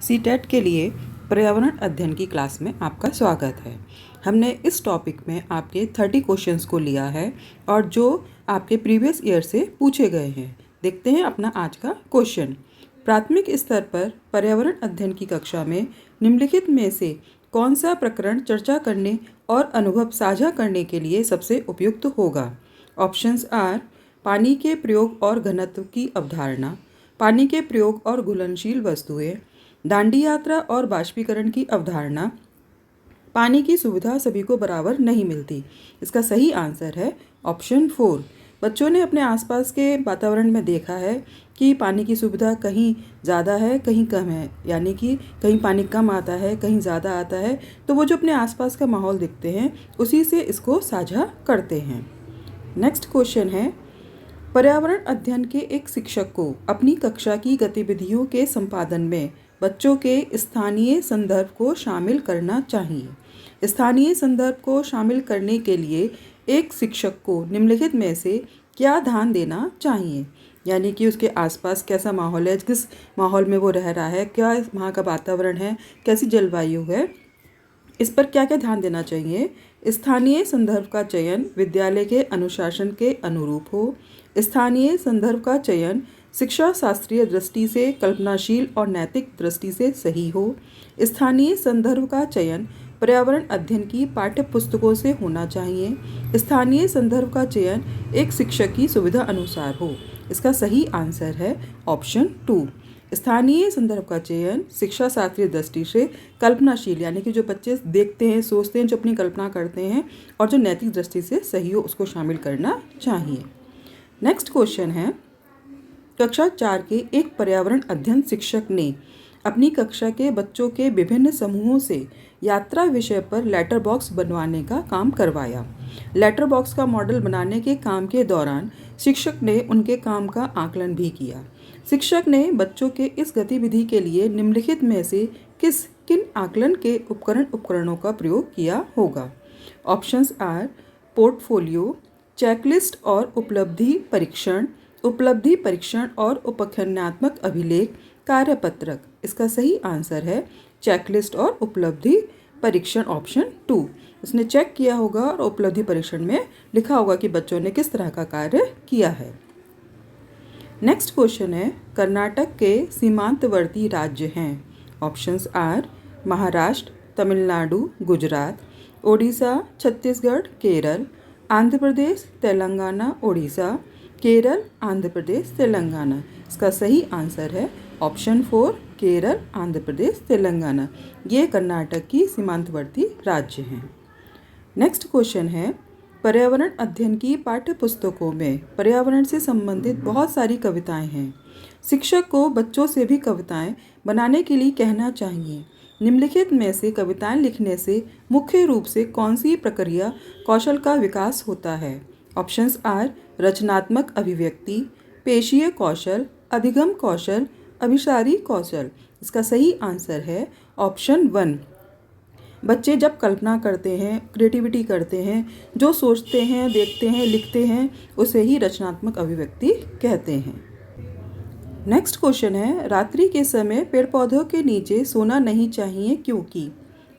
CTET के लिए पर्यावरण अध्ययन की क्लास में आपका स्वागत है। हमने इस टॉपिक में आपके 30 क्वेश्चंस को लिया है और जो आपके प्रीवियस ईयर से पूछे गए हैं। देखते हैं अपना आज का क्वेश्चन। प्राथमिक स्तर पर पर्यावरण अध्ययन की कक्षा में निम्नलिखित में से कौन सा प्रकरण चर्चा करने और अनुभव साझा करने के लिए सबसे उपयुक्त होगा? ऑप्शंस आर पानी के प्रयोग और घनत्व की अवधारणा, पानी के प्रयोग और घुलनशील वस्तुएं, दांडी यात्रा और बाष्पीकरण की अवधारणा, पानी की सुविधा सभी को बराबर नहीं मिलती। इसका सही आंसर है ऑप्शन 4। बच्चों ने अपने आसपास के वातावरण में देखा है कि पानी की सुविधा कहीं ज़्यादा है कहीं कम है, यानी कि कहीं पानी कम आता है कहीं ज़्यादा आता है। तो वो जो अपने आसपास का माहौल देखते हैं उसी से इसको साझा करते हैं। नेक्स्ट क्वेश्चन है, पर्यावरण अध्ययन के एक शिक्षक को अपनी कक्षा की गतिविधियों के संपादन में बच्चों के स्थानीय संदर्भ को शामिल करना चाहिए। स्थानीय संदर्भ को शामिल करने के लिए एक शिक्षक को निम्नलिखित में से क्या ध्यान देना चाहिए? यानी कि उसके आसपास कैसा माहौल है, किस माहौल में वो रह रहा है, क्या वहाँ का वातावरण है, कैसी जलवायु है, इस पर क्या क्या ध्यान देना चाहिए। स्थानीय संदर्भ का चयन विद्यालय के अनुशासन के अनुरूप हो। स्थानीय संदर्भ का चयन शिक्षा शास्त्रीय दृष्टि से कल्पनाशील और नैतिक दृष्टि से सही हो। स्थानीय संदर्भ का चयन पर्यावरण अध्ययन की पाठ्य पुस्तकों से होना चाहिए। स्थानीय संदर्भ का चयन एक शिक्षक की सुविधा अनुसार हो। इसका सही आंसर है ऑप्शन 2। स्थानीय संदर्भ का चयन शिक्षा शास्त्रीय दृष्टि से कल्पनाशील, यानी कि जो बच्चे देखते हैं सोचते हैं, जो अपनी कल्पना करते हैं और जो नैतिक दृष्टि से सही हो उसको शामिल करना चाहिए। नेक्स्ट क्वेश्चन है, कक्षा 4 के एक पर्यावरण अध्ययन शिक्षक ने अपनी कक्षा के बच्चों के विभिन्न समूहों से यात्रा विषय पर लेटर बॉक्स बनवाने का काम करवाया। लेटर बॉक्स का मॉडल बनाने के काम के दौरान शिक्षक ने उनके काम का आकलन भी किया। शिक्षक ने बच्चों के इस गतिविधि के लिए निम्नलिखित में से किन आकलन के उपकरणों का प्रयोग किया होगा? ऑप्शंस आर पोर्टफोलियो, चेकलिस्ट और उपलब्धि परीक्षण और उपख्यानात्मक अभिलेख, कार्यपत्रक। इसका सही आंसर है चेकलिस्ट और उपलब्धि परीक्षण ऑप्शन 2। उसने चेक किया होगा और उपलब्धि परीक्षण में लिखा होगा कि बच्चों ने किस तरह का कार्य किया है। नेक्स्ट क्वेश्चन है, कर्नाटक के सीमांतवर्ती राज्य हैं। Options are Maharashtra, Tamil Nadu, Gujarat, Odisha, Chhattisgarh, Kerala, Andhra Pradesh, Telangana, Odisha, Kerala, Andhra Pradesh, Telangana. इसका सही आंसर है ऑप्शन 4 केरल, आंध्र प्रदेश, तेलंगाना। ये कर्नाटक की सीमांतवर्ती राज्य हैं। नेक्स्ट क्वेश्चन है, पर्यावरण अध्ययन की पाठ्य पुस्तकों में पर्यावरण से संबंधित बहुत सारी कविताएं हैं। शिक्षक को बच्चों से भी कविताएं बनाने के लिए कहना चाहिए। निम्नलिखित में से कविताएं लिखने से मुख्य रूप से कौन सी प्रक्रिया कौशल का विकास होता है? ऑप्शंस आर रचनात्मक अभिव्यक्ति, पेशीय कौशल, अधिगम कौशल, अभिसारी कौशल। इसका सही आंसर है ऑप्शन 1। बच्चे जब कल्पना करते हैं, क्रिएटिविटी करते हैं, जो सोचते हैं, देखते हैं, लिखते हैं, उसे ही रचनात्मक अभिव्यक्ति कहते हैं। नेक्स्ट क्वेश्चन है, रात्रि के समय पेड़ पौधों के नीचे सोना नहीं चाहिए क्योंकि?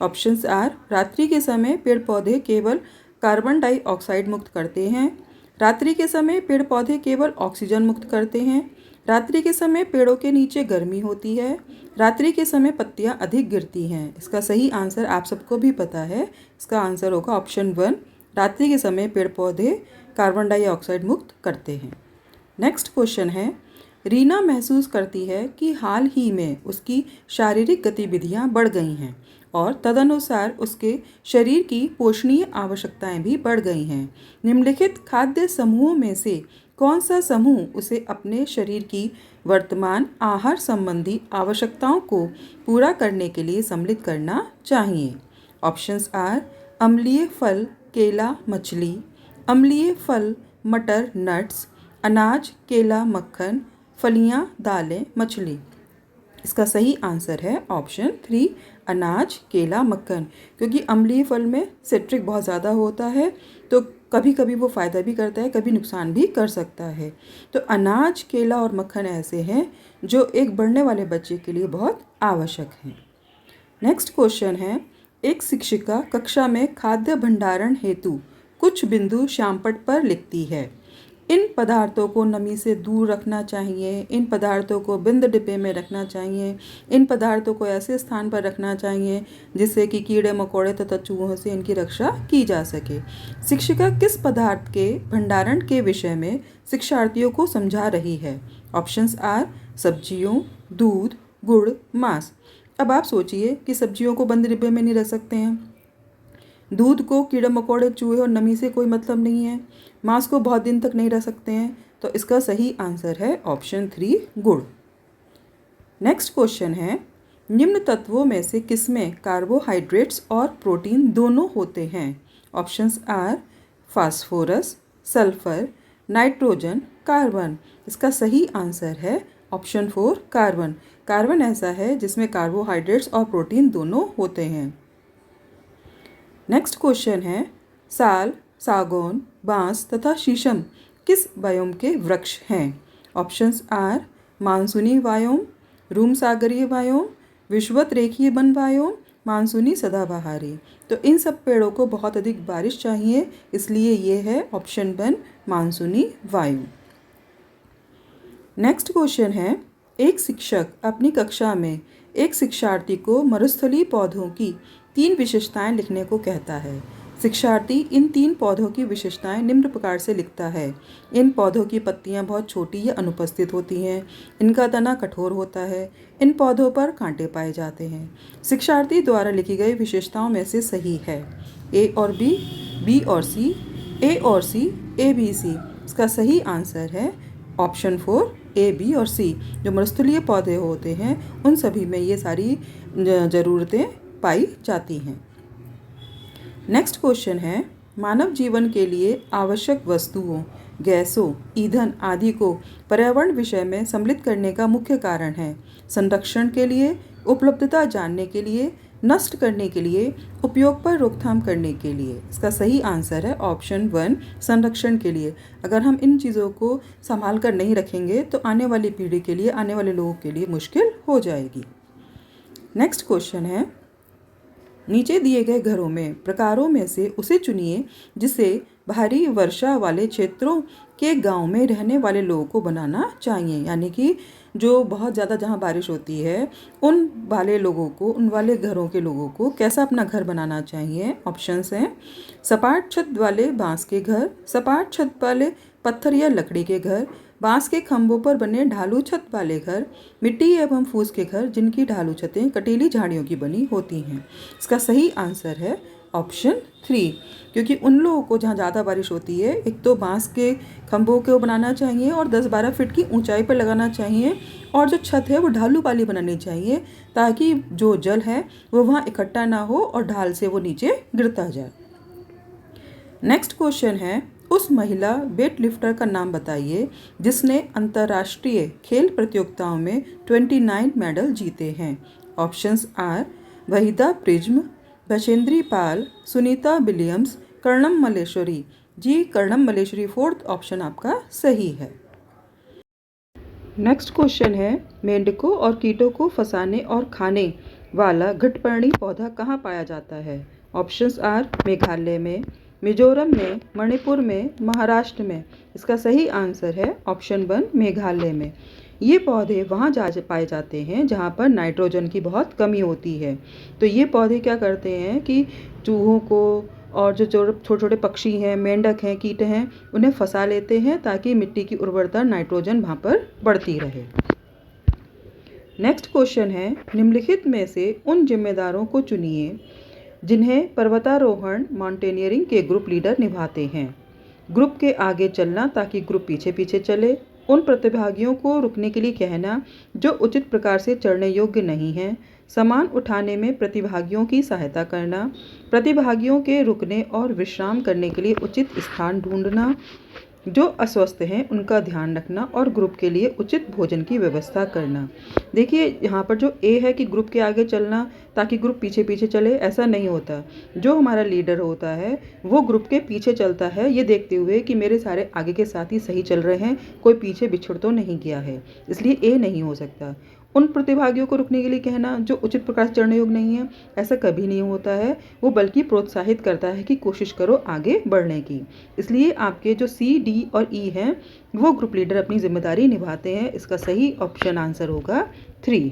ऑप्शंस आर रात्रि के समय पेड़ पौधे केवल कार्बन डाइऑक्साइड मुक्त करते हैं। रात्रि के समय पेड़ पौधे केवल ऑक्सीजन मुक्त करते हैं। रात्रि के समय पेड़ों के नीचे गर्मी होती है। रात्रि के समय पत्तियां अधिक गिरती हैं। इसका सही आंसर आप सबको भी पता है। इसका आंसर होगा ऑप्शन 1। रात्रि के समय पेड़ पौधे कार्बन डाइऑक्साइड मुक्त करते हैं। नेक्स्ट क्वेश्चन है, रीना महसूस करती है कि हाल ही में उसकी शारीरिक गतिविधियां बढ़ गई हैं और तदनुसार उसके शरीर की पोषणीय आवश्यकताएं भी बढ़ गई हैं। निम्नलिखित खाद्य समूहों में से कौन सा समूह उसे अपने शरीर की वर्तमान आहार संबंधी आवश्यकताओं को पूरा करने के लिए सम्मिलित करना चाहिए? ऑप्शंस आर अम्लीय फल, केला, मछली, अम्लीय फल, मटर, नट्स, अनाज, केला, मक्खन, फलियां, दालें, मछली। इसका सही आंसर है ऑप्शन 3 अनाज, केला, मक्खन। क्योंकि अम्लीय फल में सिट्रिक बहुत ज़्यादा होता है तो कभी कभी वो फ़ायदा भी करता है, कभी नुकसान भी कर सकता है। तो अनाज, केला और मक्खन ऐसे हैं जो एक बढ़ने वाले बच्चे के लिए बहुत आवश्यक हैं। नेक्स्ट क्वेश्चन है, एक शिक्षिका कक्षा में खाद्य भंडारण हेतु कुछ बिंदु श्यामपट्ट पर लिखती है। इन पदार्थों को नमी से दूर रखना चाहिए, इन पदार्थों को बंद डिब्बे में रखना चाहिए, इन पदार्थों को ऐसे स्थान पर रखना चाहिए जिससे कि कीड़े मकोड़े तथा चूहों से इनकी रक्षा की जा सके। शिक्षिका किस पदार्थ के भंडारण के विषय में शिक्षार्थियों को समझा रही है? ऑप्शंस आर सब्जियों, दूध, गुड़, मांस। अब आप सोचिए कि सब्जियों को बंद डिब्बे में नहीं रख सकते हैं, दूध को कीड़े मकोड़े चूहे और नमी से कोई मतलब नहीं है, मांस को बहुत दिन तक नहीं रख सकते हैं, तो इसका सही आंसर है ऑप्शन 3 गुड़। नेक्स्ट क्वेश्चन है, निम्न तत्वों में से किसमें कार्बोहाइड्रेट्स और प्रोटीन दोनों होते हैं? Options are phosphorus, sulphur, nitrogen, carbon. इसका सही आंसर है ऑप्शन 4 कार्बन। कार्बन ऐसा है जिसमें कार्बोहाइड्रेट्स और प्रोटीन दोनों होते हैं। नेक्स्ट क्वेश्चन है, साल, सागौन, बांस तथा शीशम किस वायोम के वृक्ष हैं? ऑप्शंस आर मानसूनी वायोम, रूम सागरीय वायोम, विषुवत रेखीय वन वायोम, मानसूनी सदाबहारी। तो इन सब पेड़ों को बहुत अधिक बारिश चाहिए, इसलिए ये है ऑप्शन 1 मानसूनी वायु। नेक्स्ट क्वेश्चन है, एक शिक्षक अपनी कक्षा में एक शिक्षार्थी को मरुस्थलीय पौधों की 3 विशेषताएं लिखने को कहता है। शिक्षार्थी इन 3 पौधों की विशेषताएं निम्न प्रकार से लिखता है। इन पौधों की पत्तियां बहुत छोटी या अनुपस्थित होती हैं, इनका तना कठोर होता है, इन पौधों पर कांटे पाए जाते हैं। शिक्षार्थी द्वारा लिखी गई विशेषताओं में से सही है ए और बी, बी और सी, ए और सी, ए बी सी। इसका सही आंसर है ऑप्शन 4 ए बी और सी। जो मरुस्थलीय पौधे होते हैं उन सभी में ये सारी ज़रूरतें पाई जाती हैं। नेक्स्ट क्वेश्चन है, मानव जीवन के लिए आवश्यक वस्तुओं, गैसों, ईंधन आदि को पर्यावरण विषय में सम्मिलित करने का मुख्य कारण है? संरक्षण के लिए, उपलब्धता जानने के लिए, नष्ट करने के लिए, उपयोग पर रोकथाम करने के लिए। इसका सही आंसर है ऑप्शन 1 संरक्षण के लिए। अगर हम इन चीज़ों को संभाल कर नहीं रखेंगे तो आने वाली पीढ़ी के लिए, आने वाले लोगों के लिए मुश्किल हो जाएगी। नेक्स्ट क्वेश्चन है, नीचे दिए गए घरों में प्रकारों में से उसे चुनिए जिसे भारी वर्षा वाले क्षेत्रों के गांव में रहने वाले लोगों को बनाना चाहिए। यानी कि जो बहुत ज़्यादा जहां बारिश होती है उन वाले लोगों को, उन वाले घरों के लोगों को कैसा अपना घर बनाना चाहिए? ऑप्शंस हैं सपाट छत वाले बांस के घर, सपाट छत वाले पत्थर या लकड़ी के घर, बांस के खंभों पर बने ढालू छत वाले घर, मिट्टी एवं फूस के घर जिनकी ढालू छतें कटीली झाड़ियों की बनी होती हैं। इसका सही आंसर है ऑप्शन 3, क्योंकि उन लोगों को जहाँ ज़्यादा बारिश होती है एक तो बांस के खंभों को बनाना चाहिए और 10-12 फीट की ऊंचाई पर लगाना चाहिए, और जो छत है वो ढालू वाली बनानी चाहिए ताकि जो जल है वो वहाँ इकट्ठा ना हो और ढाल से वो नीचे गिरता जाए। नेक्स्ट क्वेश्चन है, उस महिला वेट लिफ्टर का नाम बताइए जिसने अंतर्राष्ट्रीय खेल प्रतियोगिताओं में 29 मेडल जीते हैं। Options are Waheeda Prism, Bachendri Pal, Sunita Williams, Karnam Malleswari. जी कर्णम मल्लेश्वरी 4th ऑप्शन आपका सही है। नेक्स्ट क्वेश्चन है, मेंढकों और कीटों को फंसाने और खाने वाला घटपर्णी पौधा कहाँ पाया जाता है? ऑप्शंस आर मेघालय में, मिजोरम में, मणिपुर में, महाराष्ट्र में। इसका सही आंसर है ऑप्शन 1 मेघालय में। ये पौधे वहाँ पाए जाते हैं जहाँ पर नाइट्रोजन की बहुत कमी होती है। तो ये पौधे क्या करते हैं कि चूहों को और जो छोटे छोटे पक्षी हैं, मेंढक हैं, कीट हैं, उन्हें फंसा लेते हैं ताकि मिट्टी की उर्वरता, नाइट्रोजन वहाँ पर बढ़ती रहे। नेक्स्ट क्वेश्चन है, निम्नलिखित में से उन जिम्मेदारों को चुनिए जिन्हें पर्वतारोहण माउंटेनियरिंग के ग्रुप लीडर निभाते हैं। ग्रुप के आगे चलना ताकि ग्रुप पीछे पीछे चले, उन प्रतिभागियों को रुकने के लिए कहना जो उचित प्रकार से चढ़ने योग्य नहीं हैं, सामान उठाने में प्रतिभागियों की सहायता करना, प्रतिभागियों के रुकने और विश्राम करने के लिए उचित स्थान ढूंढना, जो अस्वस्थ हैं उनका ध्यान रखना और ग्रुप के लिए उचित भोजन की व्यवस्था करना। देखिए यहाँ पर जो ए है कि ग्रुप के आगे चलना, ताकि ग्रुप पीछे पीछे चले, ऐसा नहीं होता। जो हमारा लीडर होता है वो ग्रुप के पीछे चलता है, ये देखते हुए कि मेरे सारे आगे के साथी सही चल रहे हैं, कोई पीछे बिछड़ तो नहीं गया है, इसलिए ए नहीं हो सकता। उन प्रतिभागियों को रुकने के लिए कहना जो उचित प्रकार से चढ़ने योग्य नहीं है, ऐसा कभी नहीं होता है। वो बल्कि प्रोत्साहित करता है कि कोशिश करो आगे बढ़ने की। इसलिए आपके जो सी, डी और ई हैं वो ग्रुप लीडर अपनी जिम्मेदारी निभाते हैं। इसका सही ऑप्शन आंसर होगा 3।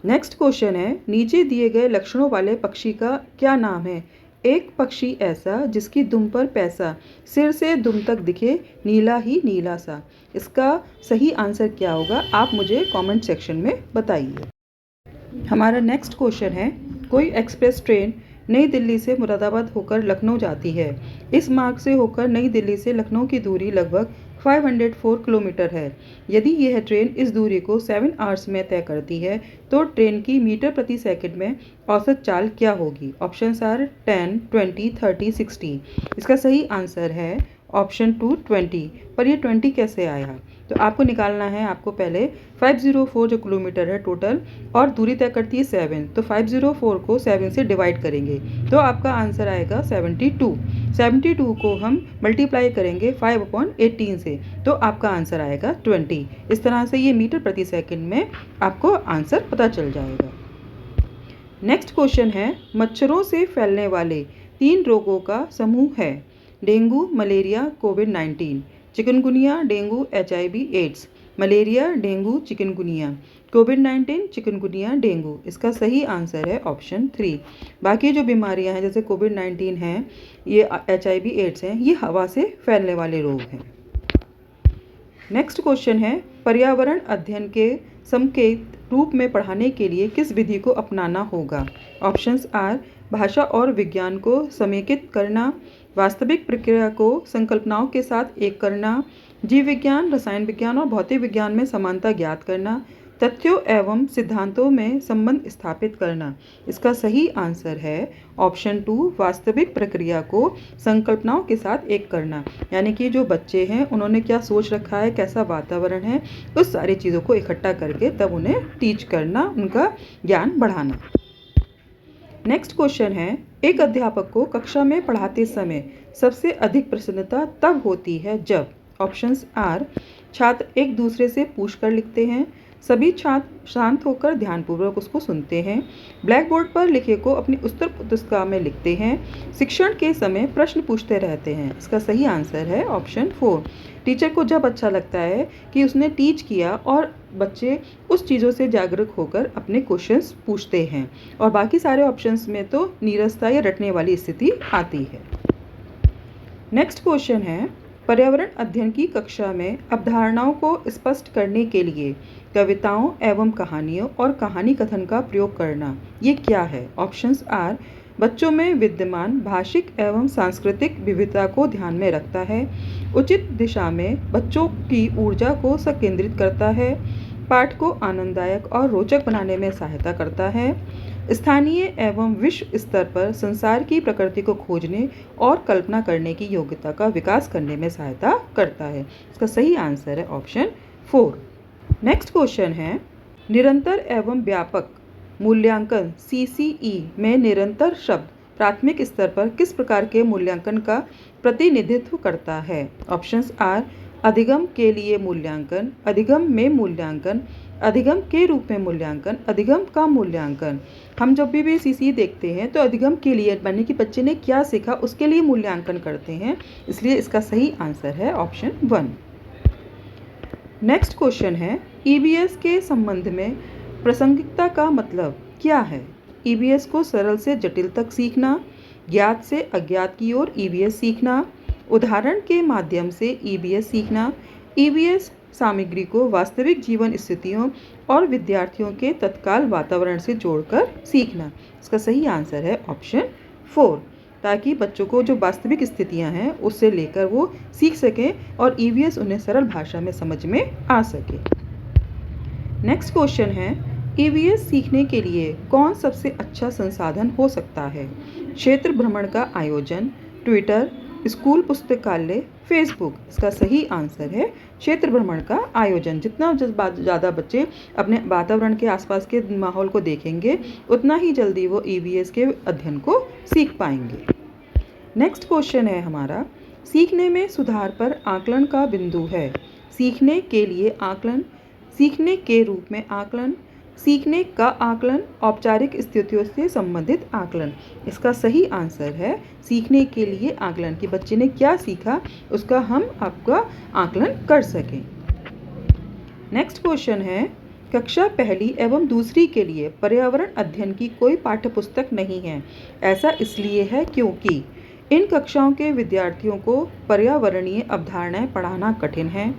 नेक्स्ट क्वेश्चन है, नीचे दिए गए लक्षणों वाले पक्षी का क्या नाम है? एक पक्षी ऐसा जिसकी दुम पर पैसा, सिर से दुम तक दिखे नीला ही नीला सा। इसका सही आंसर क्या होगा, आप मुझे कमेंट सेक्शन में बताइए। हमारा नेक्स्ट क्वेश्चन है, कोई एक्सप्रेस ट्रेन नई दिल्ली से मुरादाबाद होकर लखनऊ जाती है। इस मार्ग से होकर नई दिल्ली से लखनऊ की दूरी लगभग 504 किलोमीटर है। यदि यह ट्रेन इस दूरी को 7 आवर्स में तय करती है तो ट्रेन की मीटर प्रति सेकंड में औसत चाल क्या होगी? Options are 10, 20, 30, 60। इसका सही आंसर है ऑप्शन 2, 20। पर ये 20 कैसे आया? तो आपको निकालना है, आपको पहले 504 जो किलोमीटर है टोटल और दूरी तय करती है 7, तो 504 को 7 से डिवाइड करेंगे तो आपका आंसर आएगा 72। 72 को हम मल्टीप्लाई करेंगे 5/18 से तो आपका आंसर आएगा 20। इस तरह से ये मीटर प्रति सेकंड में आपको आंसर पता चल जाएगा। नेक्स्ट क्वेश्चन है, मच्छरों से फैलने वाले 3 रोगों का समूह है। डेंगू, मलेरिया, कोविड-19। Chikungunya, dengue, HIV, AIDS. Malaria, dengue, chikungunya. कोविड-19, चिकनगुनिया, डेंगू। इसका सही आंसर है ऑप्शन 3। बाकी जो बीमारियां हैं जैसे कोविड-19 हैं, ये HIV, एड्स हैं, ये हवा से फैलने वाले रोग हैं। नेक्स्ट क्वेश्चन है, पर्यावरण अध्ययन के संकेत रूप में पढ़ाने के लिए किस विधि को अपनाना होगा? ऑप्शंस आर भाषा और विज्ञान को समेकित करना, वास्तविक प्रक्रिया को संकल्पनाओं के साथ एक करना, जीव विज्ञान, रसायन विज्ञान और भौतिक विज्ञान में समानता ज्ञात करना, तथ्यों एवं सिद्धांतों में संबंध स्थापित करना। इसका सही आंसर है ऑप्शन 2, वास्तविक प्रक्रिया को संकल्पनाओं के साथ एक करना। यानी कि जो बच्चे हैं उन्होंने क्या सोच रखा है, कैसा वातावरण है, उस सारी चीज़ों को इकट्ठा करके तब उन्हें टीच करना, उनका ज्ञान बढ़ाना। नेक्स्ट क्वेश्चन है, एक अध्यापक को कक्षा में पढ़ाते समय सबसे अधिक प्रसन्नता तब होती है जब? ऑप्शंस आर छात्र एक दूसरे से पूछकर लिखते हैं, सभी छात्र शांत होकर ध्यानपूर्वक उसको सुनते हैं, ब्लैक बोर्ड पर लिखे को अपनी उत्तर पुस्तिका में लिखते हैं, शिक्षण के समय प्रश्न पूछते रहते हैं। इसका सही आंसर है ऑप्शन 4। टीचर को जब अच्छा लगता है कि उसने टीच किया और बच्चे उस चीज़ों से जागरूक होकर अपने क्वेश्चंस पूछते हैं, और बाकी सारे ऑप्शंस में तो नीरसता या रटने वाली स्थिति आती है। नेक्स्ट क्वेश्चन है, पर्यावरण अध्ययन की कक्षा में अवधारणाओं को स्पष्ट करने के लिए कविताओं एवं कहानियों और कहानी कथन का प्रयोग करना, ये क्या है? ऑप्शंस आर बच्चों में विद्यमान भाषिक एवं सांस्कृतिक विविधता को ध्यान में रखता है, उचित दिशा में बच्चों की ऊर्जा को संकेंद्रित करता है, पाठ को आनंददायक और रोचक बनाने में सहायता करता है, स्थानीय एवं विश्व स्तर पर संसार की प्रकृति को खोजने और कल्पना करने की योग्यता का विकास करने में सहायता करता है। इसका सही आंसर है ऑप्शन 4। नेक्स्ट क्वेश्चन है, निरंतर एवं व्यापक मूल्यांकन CCE में निरंतर शब्द प्राथमिक स्तर पर किस प्रकार के मूल्यांकन का प्रतिनिधित्व करता है? ऑप्शंस आर अधिगम के लिए मूल्यांकन, अधिगम में मूल्यांकन, अधिगम के रूप में मूल्यांकन, अधिगम का मूल्यांकन। हम जब भी CCE देखते हैं तो अधिगम के लिए यानी कि बच्चे ने क्या सीखा उसके लिए मूल्यांकन करते हैं, इसलिए इसका सही आंसर है ऑप्शन 1। नेक्स्ट क्वेश्चन है, EBS के संबंध में प्रासंगिकता का मतलब क्या है? EBS को सरल से जटिल तक सीखना, ज्ञात से अज्ञात की ओर EBS सीखना, उदाहरण के माध्यम से EBS सीखना, EBS सामग्री को वास्तविक जीवन स्थितियों और विद्यार्थियों के तत्काल वातावरण से जोड़कर सीखना। इसका सही आंसर है ऑप्शन 4, ताकि बच्चों को जो वास्तविक स्थितियां हैं उससे लेकर वो सीख सकें और EBS उन्हें सरल भाषा में समझ में आ सके। नेक्स्ट क्वेश्चन है, EBS सीखने के लिए कौन सबसे अच्छा संसाधन हो सकता है? क्षेत्र भ्रमण का आयोजन, ट्विटर, स्कूल पुस्तकालय, फेसबुक। इसका सही आंसर है क्षेत्र भ्रमण का आयोजन। जितना ज़्यादा बच्चे अपने वातावरण के आसपास के माहौल को देखेंगे उतना ही जल्दी वो ईवीएस के अध्ययन को सीख पाएंगे। नेक्स्ट क्वेश्चन है हमारा, सीखने में सुधार पर आकलन का बिंदु है। सीखने के लिए आकलन, सीखने के रूप में आकलन, सीखने का आकलन, औपचारिक स्थितियों से संबंधित आकलन। इसका सही आंसर है सीखने के लिए आकलन, कि बच्चे ने क्या सीखा उसका हम आपका आकलन कर सकें। नेक्स्ट क्वेश्चन है, कक्षा पहली एवं दूसरी के लिए पर्यावरण अध्ययन की कोई पाठ्यपुस्तक नहीं है। ऐसा इसलिए है क्योंकि इन कक्षाओं के विद्यार्थियों को पर्यावरणीय अवधारणाएं पढ़ाना कठिन है।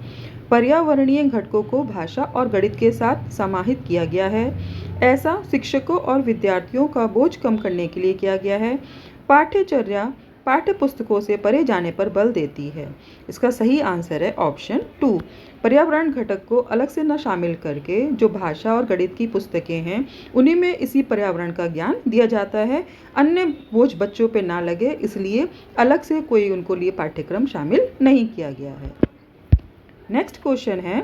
पर्यावरणीय घटकों को भाषा और गणित के साथ समाहित किया गया है। ऐसा शिक्षकों और विद्यार्थियों का बोझ कम करने के लिए किया गया है। पाठ्यचर्या पाठ्य पुस्तकों से परे जाने पर बल देती है। इसका सही आंसर है ऑप्शन 2। पर्यावरण घटक को अलग से न शामिल करके जो भाषा और गणित की पुस्तकें हैं उन्हीं में इसी पर्यावरण का ज्ञान दिया जाता है। अन्य बोझ बच्चों पे ना लगे इसलिए अलग से कोई उनको लिए पाठ्यक्रम शामिल नहीं किया गया है। नेक्स्ट क्वेश्चन है,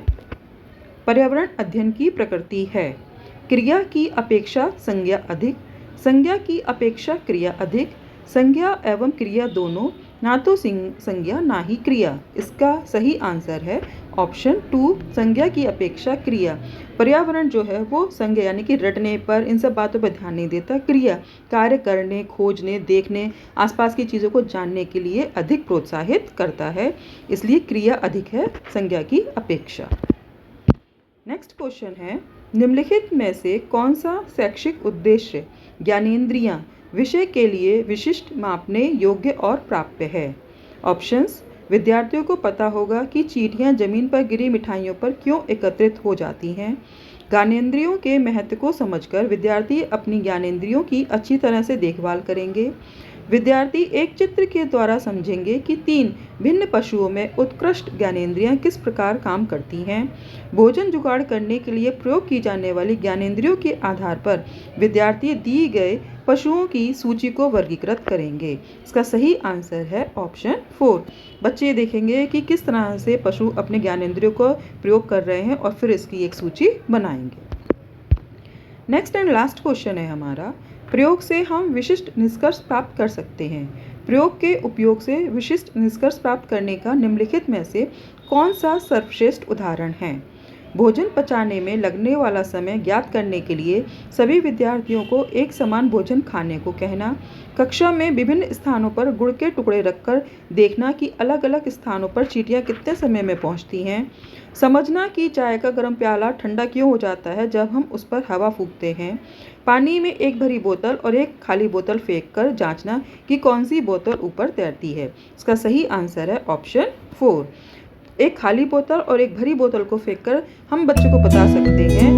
पर्यावरण अध्ययन की प्रकृति है। क्रिया की अपेक्षा संज्ञा अधिक, संज्ञा की अपेक्षा क्रिया अधिक, संज्ञा एवं क्रिया दोनों, ना तो संज्ञा ना ही क्रिया। इसका सही आंसर है ऑप्शन 2, संज्ञा की अपेक्षा क्रिया। पर्यावरण जो है वो संज्ञा यानी कि रटने पर, इन सब बातों पर ध्यान नहीं देता, क्रिया कार्य करने, खोजने, देखने, आसपास की चीज़ों को जानने के लिए अधिक प्रोत्साहित करता है। इसलिए क्रिया अधिक है संज्ञा की अपेक्षा। नेक्स्ट क्वेश्चन है, निम्नलिखित में से कौन सा शैक्षिक उद्देश्य ज्ञानेंद्रियां विषय के लिए विशिष्ट, मापने योग्य और प्राप्य है। ऑप्शंस, विद्यार्थियों को पता होगा कि चींटियां जमीन पर गिरी मिठाइयों पर क्यों एकत्रित हो जाती हैं। ज्ञानेंद्रियों के महत्व को समझकर विद्यार्थी अपनी ज्ञानेंद्रियों की अच्छी तरह से देखभाल करेंगे। विद्यार्थी एक चित्र के द्वारा समझेंगे कि 3 भिन्न पशुओं में उत्कृष्ट ज्ञानेंद्रियां किस प्रकार काम करती हैं। भोजन जुगाड़ करने के लिए प्रयोग की जाने वाली ज्ञानेंद्रियों के आधार पर विद्यार्थी दिए गए पशुओं की सूची को वर्गीकृत करेंगे। इसका सही आंसर है ऑप्शन 4। बच्चे देखेंगे कि किस तरह से पशु अपने ज्ञानेंद्रियों को प्रयोग कर रहे हैं और फिर इसकी एक सूची बनाएंगे। नेक्स्ट एंड लास्ट क्वेश्चन है हमारा, प्रयोग से हम विशिष्ट निष्कर्ष प्राप्त कर सकते हैं। प्रयोग के उपयोग से विशिष्ट निष्कर्ष प्राप्त करने का निम्नलिखित में से कौन सा सर्वश्रेष्ठ उदाहरण है। भोजन पचाने में लगने वाला समय ज्ञात करने के लिए सभी विद्यार्थियों को एक समान भोजन खाने को कहना, कक्षा में विभिन्न स्थानों पर गुड़ के टुकड़े रखकर देखना कि अलग अलग स्थानों पर चींटियां कितने समय में पहुंचती हैं, समझना कि चाय का गर्म प्याला ठंडा क्यों हो जाता है जब हम उस पर हवा फूंकते हैं, पानी में एक भरी बोतल और एक खाली बोतल फेंक कर जांचना कि कौन सी बोतल ऊपर तैरती है। इसका सही आंसर है ऑप्शन 4। एक खाली बोतल और एक भरी बोतल को फेंककर हम बच्चे को बता सकते हैं